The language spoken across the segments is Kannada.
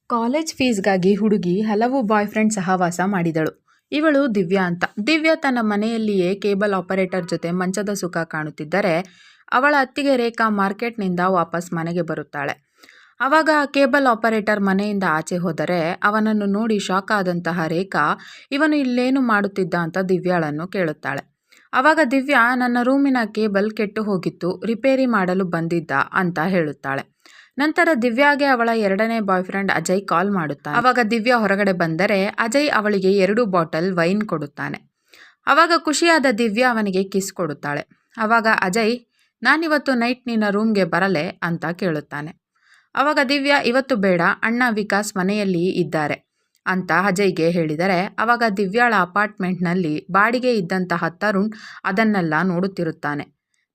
ಕಾಲೇಜ್ ಫೀಸ್ಗಾಗಿ ಹುಡುಗಿ ಹಲವು ಬಾಯ್ ಫ್ರೆಂಡ್ ಸಹವಾಸ ಮಾಡಿದಳು. ಇವಳು ದಿವ್ಯಾ ಅಂತ. ದಿವ್ಯಾ ತನ್ನ ಮನೆಯಲ್ಲಿಯೇ ಕೇಬಲ್ ಆಪರೇಟರ್ ಜೊತೆ ಮಂಚದ ಸುಖ ಕಾಣುತ್ತಿದ್ದರೆ, ಅವಳ ಅತ್ತಿಗೆ ರೇಖಾ ಮಾರ್ಕೆಟ್ನಿಂದ ವಾಪಸ್ ಮನೆಗೆ ಬರುತ್ತಾಳೆ. ಆವಾಗ ಆ ಕೇಬಲ್ ಆಪರೇಟರ್ ಮನೆಯಿಂದ ಆಚೆ ಹೋದರೆ ಅವನನ್ನು ನೋಡಿ ಶಾಕ್ ಆದಂತಹ ರೇಖಾ ಇವನು ಇಲ್ಲೇನು ಮಾಡುತ್ತಿದ್ದ ಅಂತ ದಿವ್ಯಾಳನ್ನು ಕೇಳುತ್ತಾಳೆ. ಆವಾಗ ದಿವ್ಯಾ, ನನ್ನ ರೂಮಿನ ಕೇಬಲ್ ಕೆಟ್ಟು ಹೋಗಿತ್ತು, ರಿಪೇರಿ ಮಾಡಲು ಬಂದಿದ್ದ ಅಂತ ಹೇಳುತ್ತಾಳೆ. ನಂತರ ದಿವ್ಯಾಗೆ ಅವಳ ಎರಡನೇ ಬಾಯ್ ಫ್ರೆಂಡ್ ಅಜಯ್ ಕಾಲ್ ಮಾಡುತ್ತಾನೆ. ಆವಾಗ ದಿವ್ಯಾ ಹೊರಗಡೆ ಬಂದರೆ ಅಜಯ್ ಅವಳಿಗೆ 2 ಬಾಟಲ್ ವೈನ್ ಕೊಡುತ್ತಾನೆ. ಆವಾಗ ಖುಷಿಯಾದ ದಿವ್ಯಾ ಅವನಿಗೆ ಕಿಸ್ ಕೊಡುತ್ತಾಳೆ. ಆವಾಗ ಅಜಯ್, ನಾನಿವತ್ತು ನೈಟ್ ನಿನ್ನ ರೂಮ್ಗೆ ಬರಲೆ ಅಂತ ಕೇಳುತ್ತಾನೆ. ಆವಾಗ ದಿವ್ಯಾ, ಇವತ್ತು ಬೇಡ, ಅಣ್ಣ ವಿಕಾಸ್ ಮನೆಯಲ್ಲಿ ಇದ್ದಾರೆ ಅಂತ ಅಜಯ್ಗೆ ಹೇಳಿದರೆ, ಆವಾಗ ದಿವ್ಯಾಳ ಅಪಾರ್ಟ್ಮೆಂಟ್ನಲ್ಲಿ ಬಾಡಿಗೆ ಇದ್ದಂತಹ ತರುಣ್ ಅದನ್ನೆಲ್ಲ ನೋಡುತ್ತಿರುತ್ತಾನೆ.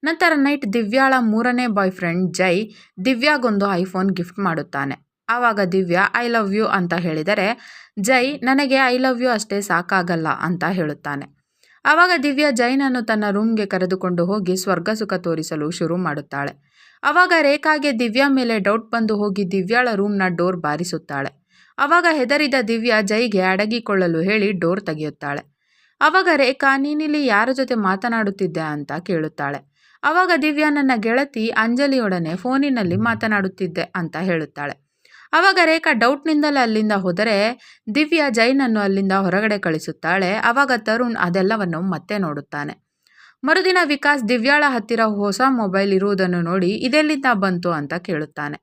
ನಂತರ ನೈಟ್ ದಿವ್ಯಾಳ 3ನೇ ಬಾಯ್ ಫ್ರೆಂಡ್ ಜೈ ದಿವ್ಯಾಗೊಂದು ಐಫೋನ್ ಗಿಫ್ಟ್ ಮಾಡುತ್ತಾನೆ. ಆವಾಗ ದಿವ್ಯಾ ಐ ಲವ್ ಯು ಅಂತ ಹೇಳಿದರೆ ಜೈ, ನನಗೆ ಐ ಲವ್ ಯು ಅಷ್ಟೇ ಸಾಕಾಗಲ್ಲ ಅಂತ ಹೇಳುತ್ತಾನೆ. ಆವಾಗ ದಿವ್ಯಾ ಜೈನನ್ನು ತನ್ನ ರೂಮ್ಗೆ ಕರೆದುಕೊಂಡು ಹೋಗಿ ಸ್ವರ್ಗ ಸುಖ ತೋರಿಸಲು ಶುರು ಮಾಡುತ್ತಾಳೆ. ಆವಾಗ ರೇಖಾಗೆ ದಿವ್ಯಾ ಮೇಲೆ ಡೌಟ್ ಬಂದು ಹೋಗಿ ದಿವ್ಯಾಳ ರೂಮ್ನ ಡೋರ್ ಬಾರಿಸುತ್ತಾಳೆ. ಆವಾಗ ಹೆದರಿದ ದಿವ್ಯಾ ಜೈಗೆ ಅಡಗಿಕೊಳ್ಳಲು ಹೇಳಿ ಡೋರ್ ತೆಗೆಯುತ್ತಾಳೆ. ಆವಾಗ ರೇಖಾ, ನೀನಿಲ್ಲಿ ಯಾರ ಜೊತೆ ಮಾತನಾಡುತ್ತಿದ್ದೆ ಅಂತ ಕೇಳುತ್ತಾಳೆ. ಆವಾಗ ದಿವ್ಯಾ, ನನ್ನ ಗೆಳತಿ ಅಂಜಲಿಯೊಡನೆ ಫೋನಿನಲ್ಲಿ ಮಾತನಾಡುತ್ತಿದ್ದೆ ಅಂತ ಹೇಳುತ್ತಾಳೆ. ಆವಾಗ ರೇಖಾ ಡೌಟ್ನಿಂದಲೇ ಅಲ್ಲಿಂದ ಹೋದರೆ ದಿವ್ಯಾ ಜೈನನ್ನು ಅಲ್ಲಿಂದ ಹೊರಗಡೆ ಕಳಿಸುತ್ತಾಳೆ. ಆವಾಗ ತರುಣ್ ಅದೆಲ್ಲವನ್ನು ಮತ್ತೆ ನೋಡುತ್ತಾನೆ. ಮರುದಿನ ವಿಕಾಸ್ ದಿವ್ಯಾಳ ಹತ್ತಿರ ಹೊಸ ಮೊಬೈಲ್ ಇರುವುದನ್ನು ನೋಡಿ ಇದೆಲ್ಲಿಂದ ಬಂತು ಅಂತ ಕೇಳುತ್ತಾನೆ.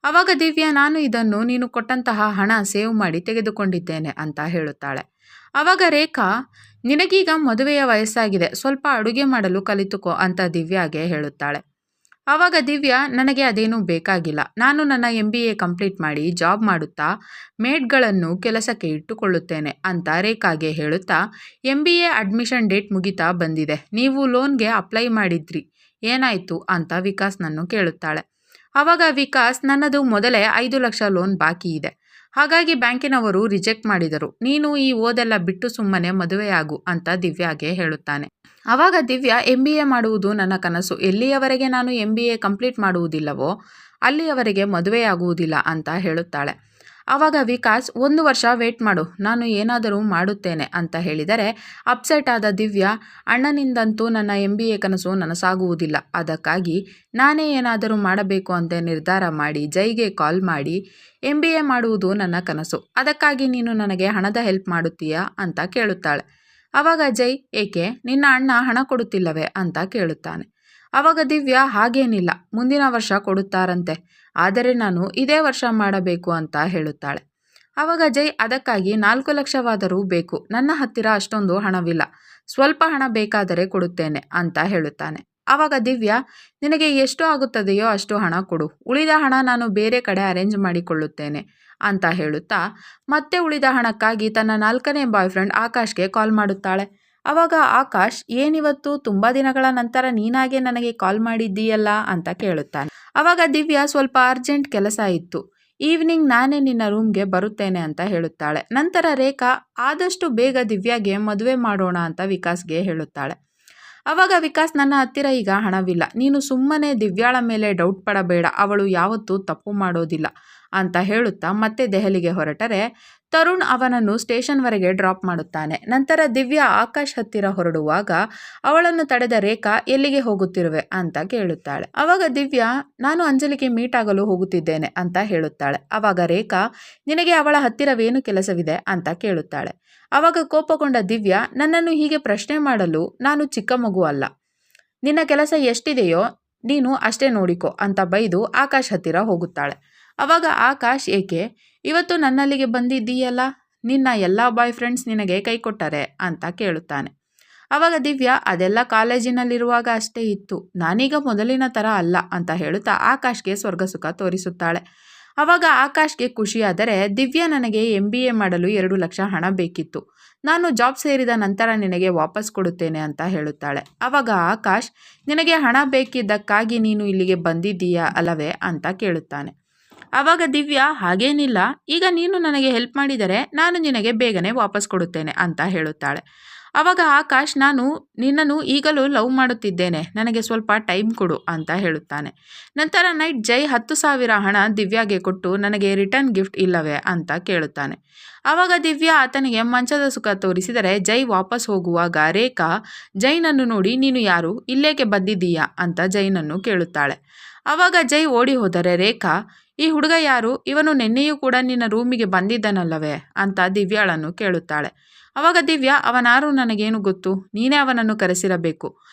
ಆವಾಗ ದಿವ್ಯಾ, ನಾನು ಇದನ್ನು ನೀನು ಕೊಟ್ಟಂತಹ ಹಣ ಸೇವ್ ಮಾಡಿ ತೆಗೆದುಕೊಂಡಿದ್ದೇನೆ ಅಂತ ಹೇಳುತ್ತಾಳೆ. ಆವಾಗ ರೇಖಾ, ನಿನಗೀಗ ಮದುವೆಯ ವಯಸ್ಸಾಗಿದೆ, ಸ್ವಲ್ಪ ಅಡುಗೆ ಮಾಡಲು ಕಲಿತುಕೋ ಅಂತ ದಿವ್ಯಾಗೆ ಹೇಳುತ್ತಾಳೆ. ಆವಾಗ ದಿವ್ಯಾ, ನನಗೆ ಅದೇನೂ ಬೇಕಾಗಿಲ್ಲ, ನಾನು ನನ್ನ MBA ಕಂಪ್ಲೀಟ್ ಮಾಡಿ ಜಾಬ್ ಮಾಡುತ್ತಾ ಮೇಡ್ಗಳನ್ನು ಕೆಲಸಕ್ಕೆ ಇಟ್ಟುಕೊಳ್ಳುತ್ತೇನೆ ಅಂತ ರೇಖಾಗೆ ಹೇಳುತ್ತಾ, MBA ಅಡ್ಮಿಷನ್ ಡೇಟ್ ಮುಗಿತಾ ಬಂದಿದೆ, ನೀವು ಲೋನ್ಗೆ ಅಪ್ಲೈ ಮಾಡಿದ್ರಿ, ಏನಾಯಿತು ಅಂತ ವಿಕಾಸ್ನನ್ನು ಕೇಳುತ್ತಾಳೆ. ಆವಾಗ ವಿಕಾಸ್, ನನ್ನದು ಮೊದಲೇ 5 ಲಕ್ಷ ಲೋನ್ ಬಾಕಿ ಇದೆ, ಹಾಗಾಗಿ ಬ್ಯಾಂಕಿನವರು ರಿಜೆಕ್ಟ್ ಮಾಡಿದರು, ನೀನು ಈ ಓದೆಲ್ಲ ಬಿಟ್ಟು ಸುಮ್ಮನೆ ಮದುವೆಯಾಗು ಅಂತ ದಿವ್ಯಾಗೆ ಹೇಳುತ್ತಾನೆ. ಆವಾಗ ದಿವ್ಯಾ, MBA ಮಾಡುವುದು ನನ್ನ ಕನಸು, ಎಲ್ಲಿಯವರೆಗೆ ನಾನು MBA ಕಂಪ್ಲೀಟ್ ಮಾಡುವುದಿಲ್ಲವೋ ಅಲ್ಲಿಯವರೆಗೆ ಮದುವೆಯಾಗುವುದಿಲ್ಲ ಅಂತ ಹೇಳುತ್ತಾಳೆ. ಆವಾಗ ವಿಕಾಸ್, 1 ವರ್ಷ ವೇಟ್ ಮಾಡು, ನಾನು ಏನಾದರೂ ಮಾಡುತ್ತೇನೆ ಅಂತ ಹೇಳಿದರೆ ಅಪ್ಸೆಟ್ ಆದ ದಿವ್ಯಾ, ಅಣ್ಣನಿಂದಂತೂ ನನ್ನ MBA ಕನಸು ನನಸಾಗುವುದಿಲ್ಲ, ಅದಕ್ಕಾಗಿ ನಾನೇ ಏನಾದರೂ ಮಾಡಬೇಕು ಅಂತ ನಿರ್ಧಾರ ಮಾಡಿ ಜೈಗೆ ಕಾಲ್ ಮಾಡಿ, MBA ಮಾಡುವುದು ನನ್ನ ಕನಸು, ಅದಕ್ಕಾಗಿ ನೀನು ನನಗೆ ಹಣದ ಹೆಲ್ಪ್ ಮಾಡುತ್ತೀಯಾ ಅಂತ ಕೇಳುತ್ತಾಳೆ. ಆವಾಗ ಜೈ, ಏಕೆ, ನಿನ್ನ ಅಣ್ಣ ಹಣ ಕೊಡುತ್ತಿಲ್ಲವೇ ಅಂತ ಕೇಳುತ್ತಾನೆ. ಆವಾಗ ದಿವ್ಯಾ, ಹಾಗೇನಿಲ್ಲ, ಮುಂದಿನ ವರ್ಷ ಕೊಡುತ್ತಾರಂತೆ, ಆದರೆ ನಾನು ಇದೇ ವರ್ಷ ಮಾಡಬೇಕು ಅಂತ ಹೇಳುತ್ತಾಳೆ. ಆವಾಗ ಜೈ, ಅದಕ್ಕಾಗಿ 4 ಲಕ್ಷವಾದರೂ ಬೇಕು, ನನ್ನ ಹತ್ತಿರ ಅಷ್ಟೊಂದು ಹಣವಿಲ್ಲ, ಸ್ವಲ್ಪ ಹಣ ಬೇಕಾದರೆ ಕೊಡುತ್ತೇನೆ ಅಂತ ಹೇಳುತ್ತಾನೆ. ಆವಾಗ ದಿವ್ಯಾ, ನಿನಗೆ ಎಷ್ಟು ಆಗುತ್ತದೆಯೋ ಅಷ್ಟು ಹಣ ಕೊಡು, ಉಳಿದ ಹಣ ನಾನು ಬೇರೆ ಕಡೆ ಅರೇಂಜ್ ಮಾಡಿಕೊಳ್ಳುತ್ತೇನೆ ಅಂತ ಹೇಳುತ್ತಾ ಮತ್ತೆ ಉಳಿದ ಹಣಕ್ಕಾಗಿ ತನ್ನ 4ನೇ ಬಾಯ್ ಫ್ರೆಂಡ್ ಆಕಾಶ್ಗೆ ಕಾಲ್ ಮಾಡುತ್ತಾಳೆ. ಆವಾಗ ಆಕಾಶ್, ಏನಿವತ್ತು ತುಂಬ ದಿನಗಳ ನಂತರ ನೀನಾಗೆ ನನಗೆ ಕಾಲ್ ಮಾಡಿದ್ದೀಯಲ್ಲ ಅಂತ ಕೇಳುತ್ತಾನೆ. ಆವಾಗ ದಿವ್ಯಾ, ಸ್ವಲ್ಪ ಅರ್ಜೆಂಟ್ ಕೆಲಸ ಇತ್ತು, ಈವ್ನಿಂಗ್ ನಾನೇ ನಿನ್ನ ರೂಮ್ಗೆ ಬರುತ್ತೇನೆ ಅಂತ ಹೇಳುತ್ತಾಳೆ. ನಂತರ ರೇಖಾ, ಆದಷ್ಟು ಬೇಗ ದಿವ್ಯಾಗೆ ಮದುವೆ ಮಾಡೋಣ ಅಂತ ವಿಕಾಸ್ಗೆ ಹೇಳುತ್ತಾಳೆ. ಆವಾಗ ವಿಕಾಸ್, ನನ್ನ ಹತ್ತಿರ ಈಗ ಹಣವಿಲ್ಲ, ನೀನು ಸುಮ್ಮನೆ ದಿವ್ಯಾಳ ಮೇಲೆ ಡೌಟ್ ಪಡಬೇಡ, ಅವಳು ಯಾವತ್ತೂ ತಪ್ಪು ಮಾಡೋದಿಲ್ಲ ಅಂತ ಹೇಳುತ್ತಾ ಮತ್ತೆ ದೆಹಲಿಗೆ ಹೊರಟರೆ ತರುಣ್ ಅವನನ್ನು ಸ್ಟೇಷನ್ವರೆಗೆ ಡ್ರಾಪ್ ಮಾಡುತ್ತಾನೆ. ನಂತರ ದಿವ್ಯಾ ಆಕಾಶ್ ಹತ್ತಿರ ಹೊರಡುವಾಗ ಅವಳನ್ನು ತಡೆದ ರೇಖಾ, ಎಲ್ಲಿಗೆ ಹೋಗುತ್ತಿರುವೆ ಅಂತ ಕೇಳುತ್ತಾಳೆ. ಆವಾಗ ದಿವ್ಯಾ, ನಾನು ಅಂಜಲಿಗೆ ಮೀಟ್ ಆಗಲು ಹೋಗುತ್ತಿದ್ದೇನೆ ಅಂತ ಹೇಳುತ್ತಾಳೆ. ಆವಾಗ ರೇಖಾ, ನಿನಗೆ ಅವಳ ಹತ್ತಿರವೇನು ಕೆಲಸವಿದೆ ಅಂತ ಕೇಳುತ್ತಾಳೆ. ಆವಾಗ ಕೋಪಗೊಂಡ ದಿವ್ಯಾ, ನನ್ನನ್ನು ಹೀಗೆ ಪ್ರಶ್ನೆ ಮಾಡಲು ನಾನು ಚಿಕ್ಕ ಮಗು ಅಲ್ಲ, ನಿನ್ನ ಕೆಲಸ ಎಷ್ಟಿದೆಯೋ ನೀನು ಅಷ್ಟೇ ನೋಡಿಕೊ ಅಂತ ಬೈದು ಆಕಾಶ್ ಹತ್ತಿರ ಹೋಗುತ್ತಾಳೆ. ಆವಾಗ ಆಕಾಶ್, ಏಕೆ, ಇವತ್ತು ನನ್ನಲ್ಲಿಗೆ ಬಂದಿದ್ದೀಯಲ್ಲ, ನಿನ್ನ ಎಲ್ಲ ಬಾಯ್ ಫ್ರೆಂಡ್ಸ್ ನಿನಗೆ ಕೈ ಕೊಟ್ಟರೆ ಅಂತ ಕೇಳುತ್ತಾನೆ. ಆವಾಗ ದಿವ್ಯಾ, ಅದೆಲ್ಲ ಕಾಲೇಜಿನಲ್ಲಿರುವಾಗ ಅಷ್ಟೇ ಇತ್ತು, ನಾನೀಗ ಮೊದಲಿನ ಥರ ಅಲ್ಲ ಅಂತ ಹೇಳುತ್ತಾ ಆಕಾಶ್ಗೆ ಸ್ವರ್ಗ ಸುಖ ತೋರಿಸುತ್ತಾಳೆ. ಆವಾಗ ಆಕಾಶ್ಗೆ ಖುಷಿಯಾದರೆ, ದಿವ್ಯಾ, ನನಗೆ MBA ಮಾಡಲು 2 ಲಕ್ಷ ಹಣ ಬೇಕಿತ್ತು, ನಾನು ಜಾಬ್ ಸೇರಿದ ನಂತರ ನಿನಗೆ ವಾಪಸ್ ಕೊಡುತ್ತೇನೆ ಅಂತ ಹೇಳುತ್ತಾಳೆ. ಆವಾಗ ಆಕಾಶ್, ನಿನಗೆ ಹಣ ಬೇಕಿದ್ದಕ್ಕಾಗಿ ನೀನು ಇಲ್ಲಿಗೆ ಬಂದಿದ್ದೀಯಾ ಅಲ್ಲವೇ ಅಂತ ಕೇಳುತ್ತಾನೆ. ಆವಾಗ ದಿವ್ಯಾ, ಹಾಗೇನಿಲ್ಲ, ಈಗ ನೀನು ನನಗೆ ಹೆಲ್ಪ್ ಮಾಡಿದರೆ ನಾನು ನಿನಗೆ ಬೇಗನೆ ವಾಪಸ್ ಕೊಡುತ್ತೇನೆ ಅಂತ ಹೇಳುತ್ತಾಳೆ. ಆವಾಗ ಆಕಾಶ್, ನಾನು ನಿನ್ನನ್ನು ಈಗಲೂ ಲವ್ ಮಾಡುತ್ತಿದ್ದೇನೆ, ನನಗೆ ಸ್ವಲ್ಪ ಟೈಮ್ ಕೊಡು ಅಂತ ಹೇಳುತ್ತಾನೆ. ನಂತರ ನೈಟ್ ಜೈ 10,000 ಹಣ ದಿವ್ಯಾಗೆ ಕೊಟ್ಟು ನನಗೆ ರಿಟರ್ನ್ ಗಿಫ್ಟ್ ಇಲ್ಲವೇ ಅಂತ ಕೇಳುತ್ತಾನೆ. ಆವಾಗ ದಿವ್ಯಾ ಆತನಿಗೆ ಮಂಚದ ಸುಖ ತೋರಿಸಿದರೆ ಜೈ ವಾಪಸ್ ಹೋಗುವಾಗ ರೇಖಾ ಜೈನನ್ನು ನೋಡಿ, ನೀನು ಯಾರು, ಇಲ್ಲೇಕೆ ಬಂದಿದ್ದೀಯಾ ಅಂತ ಜೈನನ್ನು ಕೇಳುತ್ತಾಳೆ. ಆವಾಗ ಜೈ ಓಡಿ ಹೋದರೆ ರೇಖಾ, ಈ ಹುಡುಗ ಯಾರು, ಇವನು ನಿನ್ನೆಯೂ ಕೂಡ ನಿನ್ನ ರೂಮಿಗೆ ಬಂದಿದ್ದನಲ್ಲವೇ ಅಂತ ದಿವ್ಯಾಳನ್ನು ಕೇಳುತ್ತಾಳೆ. ಆವಾಗ ದಿವ್ಯಾ, ಅವನಾರು ನನಗೇನು ಗೊತ್ತು, ನೀನೇ ಅವನನ್ನು ಕರೆಸಿರಬೇಕು.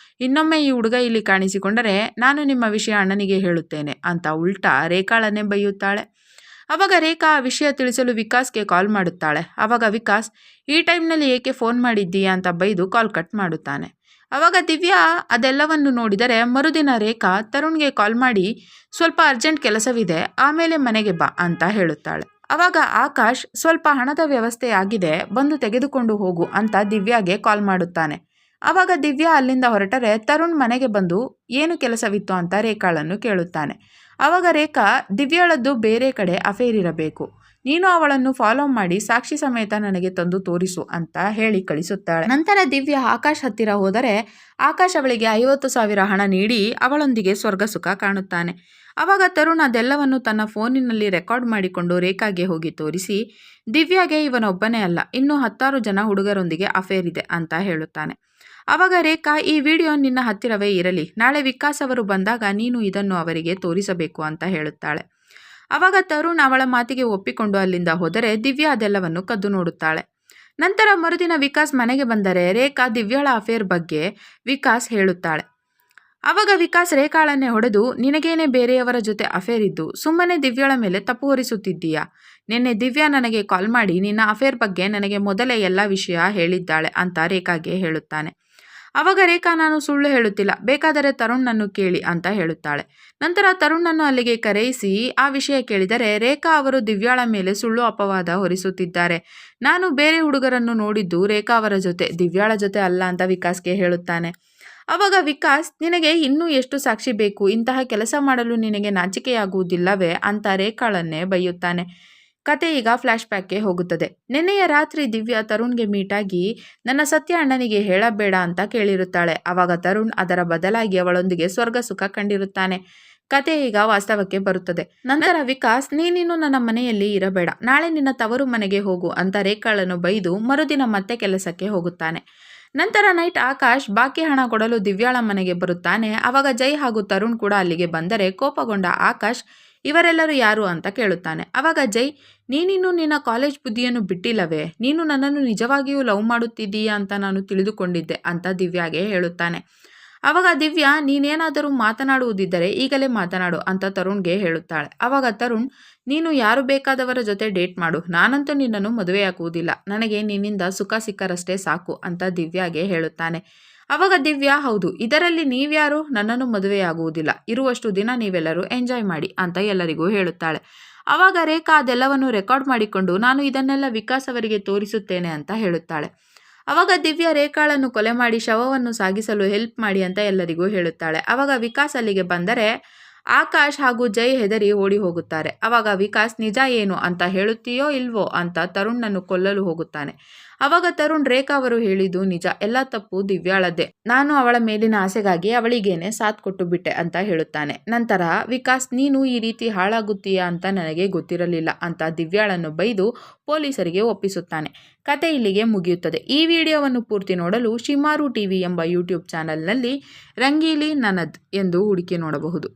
ಇನ್ನೊಮ್ಮೆ ಈ ಹುಡುಗ ಇಲ್ಲಿ ಕಾಣಿಸಿಕೊಂಡರೆ ನಾನು ನಿಮ್ಮ ವಿಷಯ ಅಣ್ಣನಿಗೆ ಹೇಳುತ್ತೇನೆ ಅಂತ ಉಲ್ಟಾ ರೇಖಾಳನ್ನೇ ಬೈಯುತ್ತಾಳೆ. ಆವಾಗ ರೇಖಾ ಆ ವಿಷಯ ತಿಳಿಸಲು ವಿಕಾಸ್ಗೆ ಕಾಲ್ ಮಾಡುತ್ತಾಳೆ. ಆವಾಗ ವಿಕಾಸ್, ಈ ಟೈಮ್ನಲ್ಲಿ ಏಕೆ ಫೋನ್ ಮಾಡಿದ್ದೀಯಾ ಅಂತ ಬೈದು ಕಾಲ್ ಕಟ್ ಮಾಡುತ್ತಾನೆ. ಆವಾಗ ದಿವ್ಯಾ ಅದೆಲ್ಲವನ್ನು ನೋಡಿದರೆ ಮರುದಿನ ರೇಖಾ ತರುಣ್ಗೆ ಕಾಲ್ ಮಾಡಿ, ಸ್ವಲ್ಪ ಅರ್ಜೆಂಟ್ ಕೆಲಸವಿದೆ, ಆಮೇಲೆ ಮನೆಗೆ ಬಾ ಅಂತ ಹೇಳುತ್ತಾಳೆ. ಆವಾಗ ಆಕಾಶ್, ಸ್ವಲ್ಪ ಹಣದ ವ್ಯವಸ್ಥೆ ಆಗಿದೆ, ಬಂದು ತೆಗೆದುಕೊಂಡು ಹೋಗು ಅಂತ ದಿವ್ಯಾಗೆ ಕಾಲ್ ಮಾಡುತ್ತಾನೆ. ಆವಾಗ ದಿವ್ಯಾ ಅಲ್ಲಿಂದ ಹೊರಟರೆ ತರುಣ್ ಮನೆಗೆ ಬಂದು ಏನು ಕೆಲಸವಿತ್ತು ಅಂತ ರೇಖಾಳನ್ನು ಕೇಳುತ್ತಾನೆ. ಆವಾಗ ರೇಖಾ, ದಿವ್ಯಾಳದ್ದು ಬೇರೆ ಕಡೆ ಅಫೇರ್ ಇರಬೇಕು, ನೀನು ಅವಳನ್ನು ಫಾಲೋ ಮಾಡಿ ಸಾಕ್ಷಿ ಸಮೇತ ನನಗೆ ತಂದು ತೋರಿಸು ಅಂತ ಹೇಳಿ ಕಳಿಸುತ್ತಾಳೆ. ನಂತರ ದಿವ್ಯಾ ಆಕಾಶ್ ಹತ್ತಿರ ಹೋದರೆ ಆಕಾಶ್ ಅವಳಿಗೆ 50,000 ಹಣ ನೀಡಿ ಅವಳೊಂದಿಗೆ ಸ್ವರ್ಗ ಸುಖ ಕಾಣುತ್ತಾನೆ. ಆವಾಗ ತರುಣ್ ಅದೆಲ್ಲವನ್ನು ತನ್ನ ಫೋನಿನಲ್ಲಿ ರೆಕಾರ್ಡ್ ಮಾಡಿಕೊಂಡು ರೇಖಾಗೆ ಹೋಗಿ ತೋರಿಸಿ, ದಿವ್ಯಾಗೆ ಇವನೊಬ್ಬನೇ ಅಲ್ಲ, ಇನ್ನೂ 10 ಜನ ಹುಡುಗರೊಂದಿಗೆ ಅಫೇರ್ ಇದೆ ಅಂತ ಹೇಳುತ್ತಾನೆ. ಆವಾಗ ರೇಖಾ, ಈ ವಿಡಿಯೋ ನಿನ್ನ ಹತ್ತಿರವೇ ಇರಲಿ, ನಾಳೆ ವಿಕಾಸ್ ಅವರು ಬಂದಾಗ ನೀನು ಇದನ್ನು ಅವರಿಗೆ ತೋರಿಸಬೇಕು ಅಂತ ಹೇಳುತ್ತಾಳೆ. ಆವಾಗ ತರುಣ್ ಅವಳ ಮಾತಿಗೆ ಒಪ್ಪಿಕೊಂಡು ಅಲ್ಲಿಂದ ಹೋದರೆ ದಿವ್ಯಾ ಅದೆಲ್ಲವನ್ನು ಕದ್ದು ನೋಡುತ್ತಾಳೆ. ನಂತರ ಮರುದಿನ ವಿಕಾಸ್ ಮನೆಗೆ ಬಂದರೆ ರೇಖಾ ದಿವ್ಯಾಳ ಅಫೇರ್ ಬಗ್ಗೆ ವಿಕಾಸ್ ಹೇಳುತ್ತಾಳೆ. ಆವಾಗ ವಿಕಾಸ್ ರೇಖಾಳನ್ನೇ ಹೊಡೆದು, ನಿನಗೇನೆ ಬೇರೆಯವರ ಜೊತೆ ಅಫೇರ್ ಇದ್ದು ಸುಮ್ಮನೆ ದಿವ್ಯಾಳ ಮೇಲೆ ತಪ್ಪು ಹೊರಿಸುತ್ತಿದ್ದೀಯಾ, ನಿನ್ನೆ ದಿವ್ಯಾ ನನಗೆ ಕಾಲ್ ಮಾಡಿ ನಿನ್ನ ಅಫೇರ್ ಬಗ್ಗೆ ನನಗೆ ಮೊದಲೇ ಎಲ್ಲ ವಿಷಯ ಹೇಳಿದ್ದಾಳೆ ಅಂತ ರೇಖಾಗೆ ಹೇಳುತ್ತಾನೆ. ಆವಾಗ ರೇಖಾ, ನಾನು ಸುಳ್ಳು ಹೇಳುತ್ತಿಲ್ಲ, ಬೇಕಾದರೆ ತರುಣ್ಣನ್ನು ಕೇಳಿ ಅಂತ ಹೇಳುತ್ತಾಳೆ. ನಂತರ ತರುಣ್ಣನ್ನು ಅಲ್ಲಿಗೆ ಕರೆಯಿಸಿ ಆ ವಿಷಯ ಕೇಳಿದರೆ ರೇಖಾ ಅವರು ದಿವ್ಯಾಳ ಮೇಲೆ ಸುಳ್ಳು ಅಪವಾದ ಹೊರಿಸುತ್ತಿದ್ದಾರೆ, ನಾನು ಬೇರೆ ಹುಡುಗರನ್ನು ನೋಡಿದ್ದು ರೇಖಾ ಅವರ ಜೊತೆ, ದಿವ್ಯಾಳ ಜೊತೆ ಅಲ್ಲ ಅಂತ ವಿಕಾಸ್ಗೆ ಹೇಳುತ್ತಾನೆ. ಆವಾಗ ವಿಕಾಸ್, ನಿನಗೆ ಇನ್ನೂ ಎಷ್ಟು ಸಾಕ್ಷಿ ಬೇಕು, ಇಂತಹ ಕೆಲಸ ಮಾಡಲು ನಿನಗೆ ನಾಚಿಕೆಯಾಗುವುದಿಲ್ಲವೇ ಅಂತ ರೇಖಾಳನ್ನೇ ಬೈಯುತ್ತಾನೆ. ಕತೆ ಈಗ ಫ್ಲ್ಯಾಶ್ ಬ್ಯಾಕ್ಗೆ ಹೋಗುತ್ತದೆ. ನಿನ್ನೆಯ ರಾತ್ರಿ ದಿವ್ಯಾ ತರುಣ್ಗೆ ಮೀಟಾಗಿ ನನ್ನ ಸತ್ಯ ಅಣ್ಣನಿಗೆ ಹೇಳಬೇಡ ಅಂತ ಕೇಳಿರುತ್ತಾಳೆ. ಆವಾಗ ತರುಣ್ ಅದರ ಬದಲಾಗಿ ಅವಳೊಂದಿಗೆ ಸ್ವರ್ಗ ಸುಖ ಕಂಡಿರುತ್ತಾನೆ. ಕತೆ ಈಗ ವಾಸ್ತವಕ್ಕೆ ಬರುತ್ತದೆ. ನಂತರ ವಿಕಾಸ್, ನೀನಿನ್ನು ನನ್ನ ಮನೆಯಲ್ಲಿ ಇರಬೇಡ, ನಾಳೆ ನಿನ್ನ ತವರು ಮನೆಗೆ ಹೋಗು ಅಂತ ರೇಖಾಳನ್ನು ಬೈದು ಮರುದಿನ ಮತ್ತೆ ಕೆಲಸಕ್ಕೆ ಹೋಗುತ್ತಾನೆ. ನಂತರ ನೈಟ್ ಆಕಾಶ್ ಬಾಕಿ ಹಣ ಕೊಡಲು ದಿವ್ಯಾಳ ಮನೆಗೆ ಬರುತ್ತಾನೆ. ಆವಾಗ ಜೈ ಹಾಗೂ ತರುಣ್ ಕೂಡ ಅಲ್ಲಿಗೆ ಬಂದರೆ ಕೋಪಗೊಂಡ ಆಕಾಶ್, ಇವರೆಲ್ಲರೂ ಯಾರು ಅಂತ ಕೇಳುತ್ತಾನೆ. ಆವಾಗ ಜೈ, ನೀನಿನ್ನು ನಿನ್ನ ಕಾಲೇಜ್ ಬುದ್ಧಿಯನ್ನು ಬಿಟ್ಟಿಲ್ಲವೇ, ನೀನು ನನ್ನನ್ನು ನಿಜವಾಗಿಯೂ ಲವ್ ಮಾಡುತ್ತಿದ್ದೀಯಾ ಅಂತ ನಾನು ತಿಳಿದುಕೊಂಡಿದ್ದೆ ಅಂತ ದಿವ್ಯಾಗೆ ಹೇಳುತ್ತಾನೆ. ಆವಾಗ ದಿವ್ಯಾ, ನೀನೇನಾದರೂ ಮಾತನಾಡುವುದಿದ್ದರೆ ಈಗಲೇ ಮಾತನಾಡು ಅಂತ ತರುಣ್ಗೆ ಹೇಳುತ್ತಾಳೆ. ಆವಾಗ ತರುಣ್, ನೀನು ಯಾರು ಬೇಕಾದವರ ಜೊತೆ ಡೇಟ್ ಮಾಡು, ನಾನಂತೂ ನಿನ್ನನ್ನು ಮದುವೆಯಾಗುವುದಿಲ್ಲ, ನನಗೆ ನಿನ್ನಿಂದ ಸುಖ ಸಿಕ್ಕರಷ್ಟೇ ಸಾಕು ಅಂತ ದಿವ್ಯಾಗೆ ಹೇಳುತ್ತಾನೆ. ಆವಾಗ ದಿವ್ಯಾ, ಹೌದು, ಇದರಲ್ಲಿ ನೀವ್ಯಾರು, ನನ್ನನ್ನು ಮದುವೆಯಾಗುವುದಿಲ್ಲ, ಇರುವಷ್ಟು ದಿನ ನೀವೆಲ್ಲರೂ ಎಂಜಾಯ್ ಮಾಡಿ ಅಂತ ಎಲ್ಲರಿಗೂ ಹೇಳುತ್ತಾಳೆ. ಆವಾಗ ರೇಖಾ ಅದೆಲ್ಲವನ್ನು ರೆಕಾರ್ಡ್ ಮಾಡಿಕೊಂಡು ನಾನು ಇದನ್ನೆಲ್ಲ ವಿಕಾಸ್ ಅವರಿಗೆ ತೋರಿಸುತ್ತೇನೆ ಅಂತ ಹೇಳುತ್ತಾಳೆ. ಆವಾಗ ದಿವ್ಯಾ ರೇಖಾಳನ್ನು ಕೊಲೆ ಮಾಡಿ ಶವವನ್ನು ಸಾಗಿಸಲು ಹೆಲ್ಪ್ ಮಾಡಿ ಅಂತ ಎಲ್ಲರಿಗೂ ಹೇಳುತ್ತಾಳೆ. ಆವಾಗ ವಿಕಾಸ್ ಅಲ್ಲಿಗೆ ಬಂದರೆ ಆಕಾಶ್ ಹಾಗೂ ಜೈ ಹೆದರಿ ಓಡಿ ಹೋಗುತ್ತಾರೆ. ಆವಾಗ ವಿಕಾಸ್, ನಿಜ ಏನು ಅಂತ ಹೇಳುತ್ತೀಯೋ ಇಲ್ವೋ ಅಂತ ತರುಣ್ಣನ್ನು ಕೊಲ್ಲಲು ಹೋಗುತ್ತಾನೆ. ಆವಾಗ ತರುಣ್, ರೇಖಾ ಅವರು ಹೇಳಿದ್ದು ನಿಜ, ಎಲ್ಲ ತಪ್ಪು ದಿವ್ಯಾಳದ್ದೇ, ನಾನು ಅವಳ ಮೇಲಿನ ಆಸೆಗಾಗಿ ಅವಳಿಗೇನೆ ಸಾಥ್ ಕೊಟ್ಟು ಬಿಟ್ಟೆ ಅಂತ ಹೇಳುತ್ತಾನೆ. ನಂತರ ವಿಕಾಸ್, ನೀನು ಈ ರೀತಿ ಹಾಳಾಗುತ್ತೀಯಾ ಅಂತ ನನಗೆ ಗೊತ್ತಿರಲಿಲ್ಲ ಅಂತ ದಿವ್ಯಾಳನ್ನು ಬೈದು ಪೊಲೀಸರಿಗೆ ಒಪ್ಪಿಸುತ್ತಾನೆ. ಕತೆ ಇಲ್ಲಿಗೆ ಮುಗಿಯುತ್ತದೆ. ಈ ವಿಡಿಯೋವನ್ನು ಪೂರ್ತಿ ನೋಡಲು ಶಿಮಾರು ಟಿವಿ ಎಂಬ ಯೂಟ್ಯೂಬ್ ಚಾನಲ್ನಲ್ಲಿ ರಂಗೀಲಿ ನನದ್ ಎಂದು ಹುಡುಕಿ ನೋಡಬಹುದು.